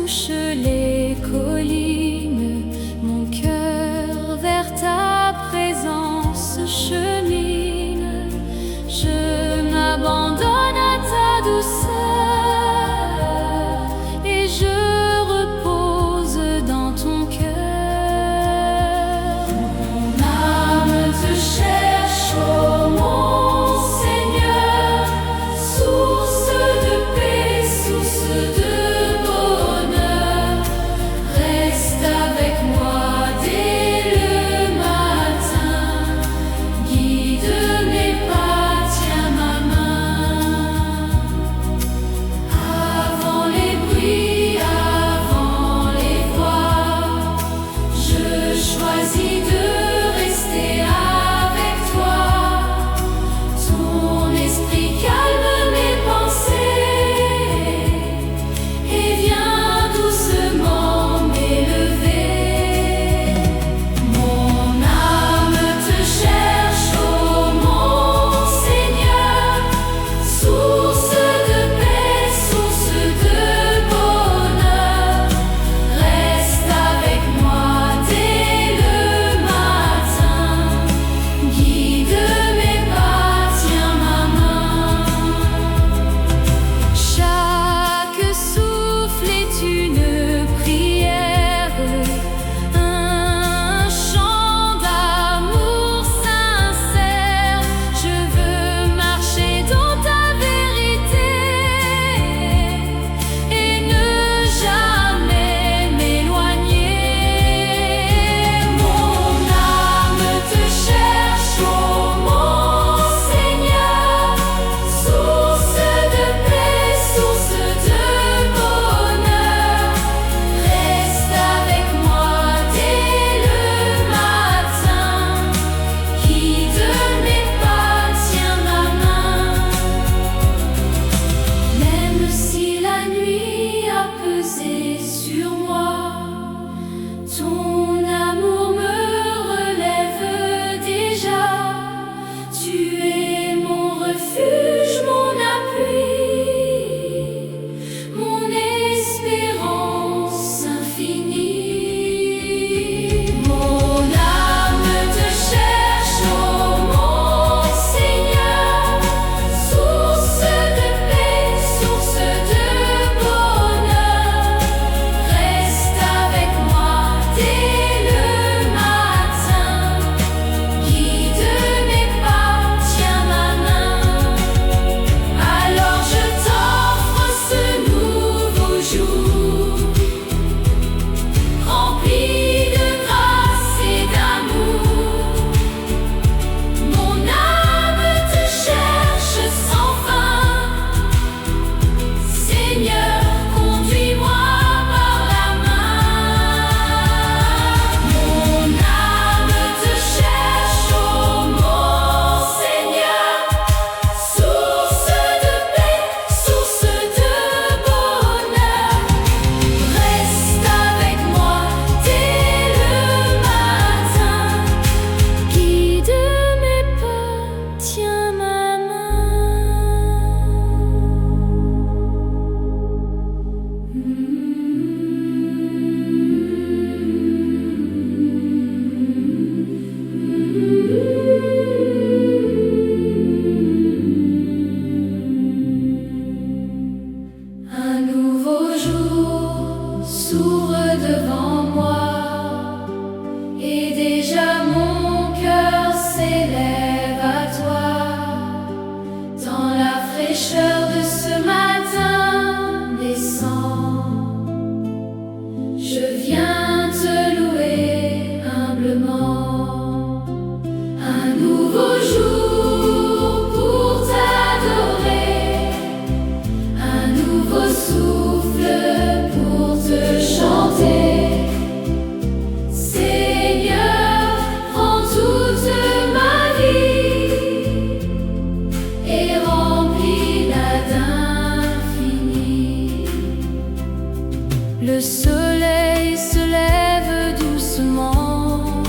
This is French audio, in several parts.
touche les collines, mon cœur vers ta présence chemine. Je m'abandonne à ta douceur et je repose dans ton cœur. Mon âme te cherche, ô mon Seigneur, source de paix, source de bonheur. Reste avec moi dès le matin, guide mes pas, tiens ma main. Avant les bruits, avant les voix, je choisis de rester avec toi. Ton esprit calme mes pensées et vient doucement m'élever. Mon âme te cherche, ô mon Seigneur, source de paix, source de bonheur. Reste avec moi dès le matin, guide mes pas, tiens ma main. Chaque souffle est une prière, un chant d'amour sincère. Je veux marcher dans ta vérité et ne jamais m'éloigner. Mon âme te cherche, ô mon Seigneur, source de paix, source de bonheur. Reste avec moi dès le matin, guide mes pas, tiens ma main. Même si la nuit a pesé sur moi, ton amour me relève déjà. Tu es mon refuge, mon appui, mon espérance infinie. Mon âme te cherche, ô mon Seigneur, source de paix, source de bonheur. Reste avec moi dès le matin, guide mes pas, tiens ma main. Alors je t'offre ce nouveau jour, rempli de grâce et d'amour. Mon âme te cherche sans fin. Seigneur, conduis-moi par la main. Mon âme te cherche, ô mon Seigneur, source de paix, source de bonheur. Reste avec moi dès le matin, guide mes pas, tiens ma main. Un nouveau jour s'ouvre devant moi et déjà mon cœur s'élève à toi. Dans la fraîcheur de ce matin naissant, je viens te louer humblement. Un nouveau jour pour t'adorer, un nouveau souffle pour te chanter. Seigneur, prends toute ma vie et remplis-la d'infini. Le soleil se lève doucement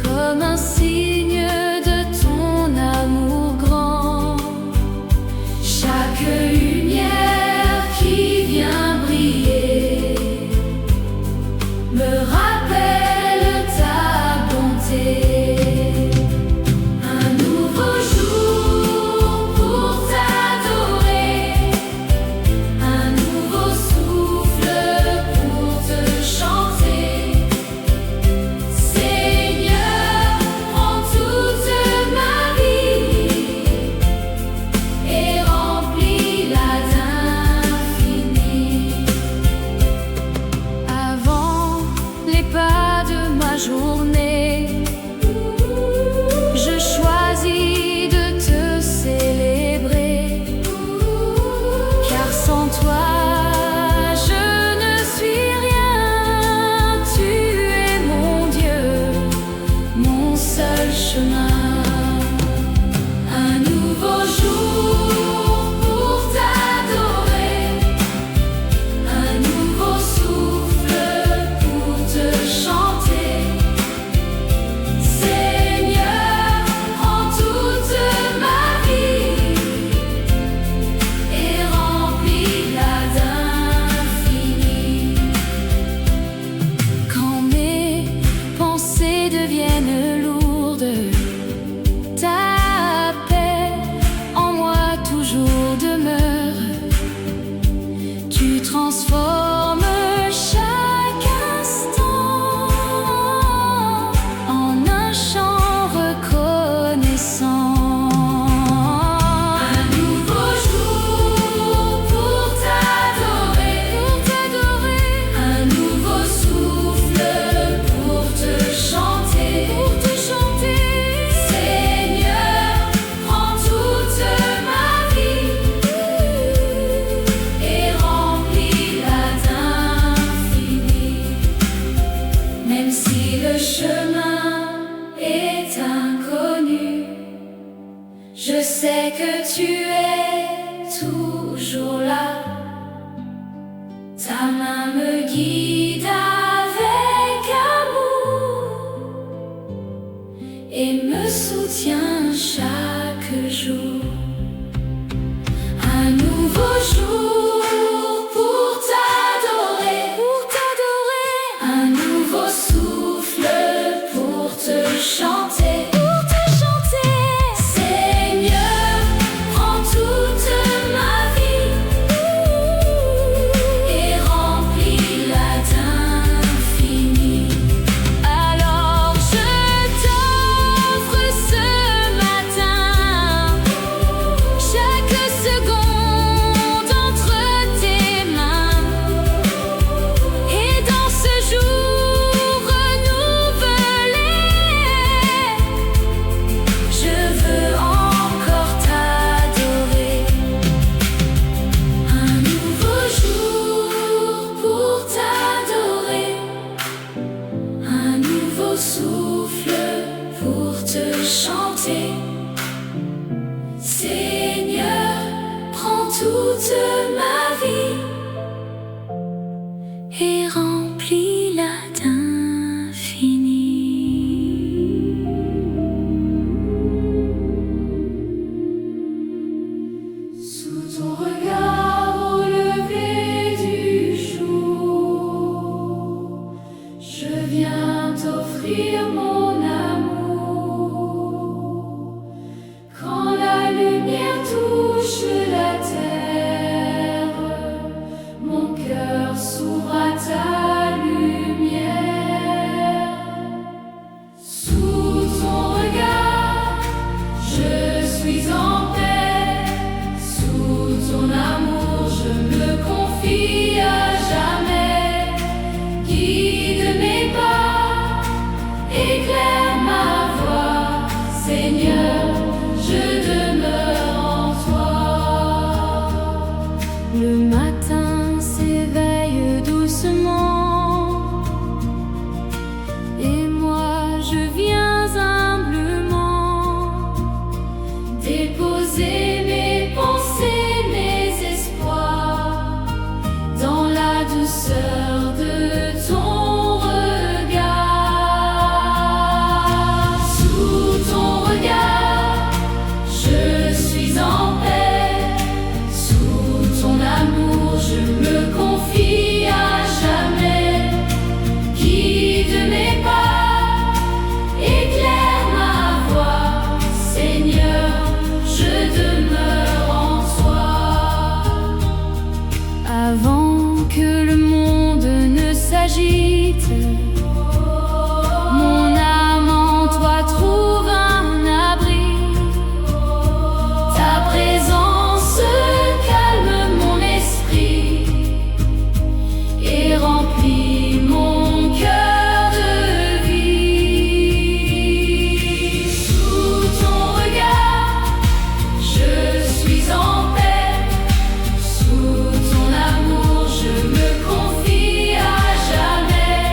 comme un signe de ton amour grand. Chaque lumière qui vient briller Ta main me guide avec amour et me soutient chaque jour. Un nouveau jour pour t'adorer, un nouveau souffle pour te chanter. Seigneur, prends toute ma vie et remplis-la d'infini. Alors je t'offre ce matin chaque seconde entre tes mains, et dans ce jour renouvelé, je veux encore t'adorer. Un nouveau jour pour t'adorer, un nouveau souffle pour te chanter. Seigneur, prends toute ma vie et remplis-la d'infini. Sous ton regard au lever du jour, je viens t'offrir mon amour. Quand la lumière touche la terre, mon cœur s'ouvre à ta lumière. Sous ton regard, je suis en paix. Sous ton amour, je me confie à jamais. Guide mes pas, éclaire ma voie. Seigneur, je demeure en toi. Le matin s'éveille doucement, et moi je viens humblement déposer mes pensées, mes espoirs dans la douceur de ton regard. Sous ton regard, je suis en paix. Sous ton amour, je me confie à jamais. Guide mes pas, éclaire ma voie. Seigneur, je demeure en toi. Avant que le monde ne s'agite, mon âme en toi trouve un abri. Ta présence calme mon esprit et remplit mon cœur de vie. Sous ton regard, je suis en paix. Sous ton amour, je me confie à jamais.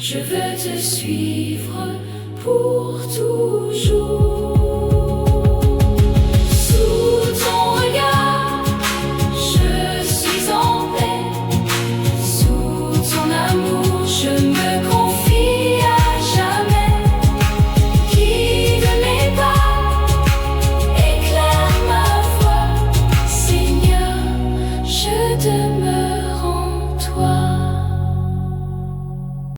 Je veux te suivre pour toujours. Sous ton regard, je suis en paix. Sous ton amour, je me confie à jamais. Guide mes pas, éclaire ma voie. Seigneur, je te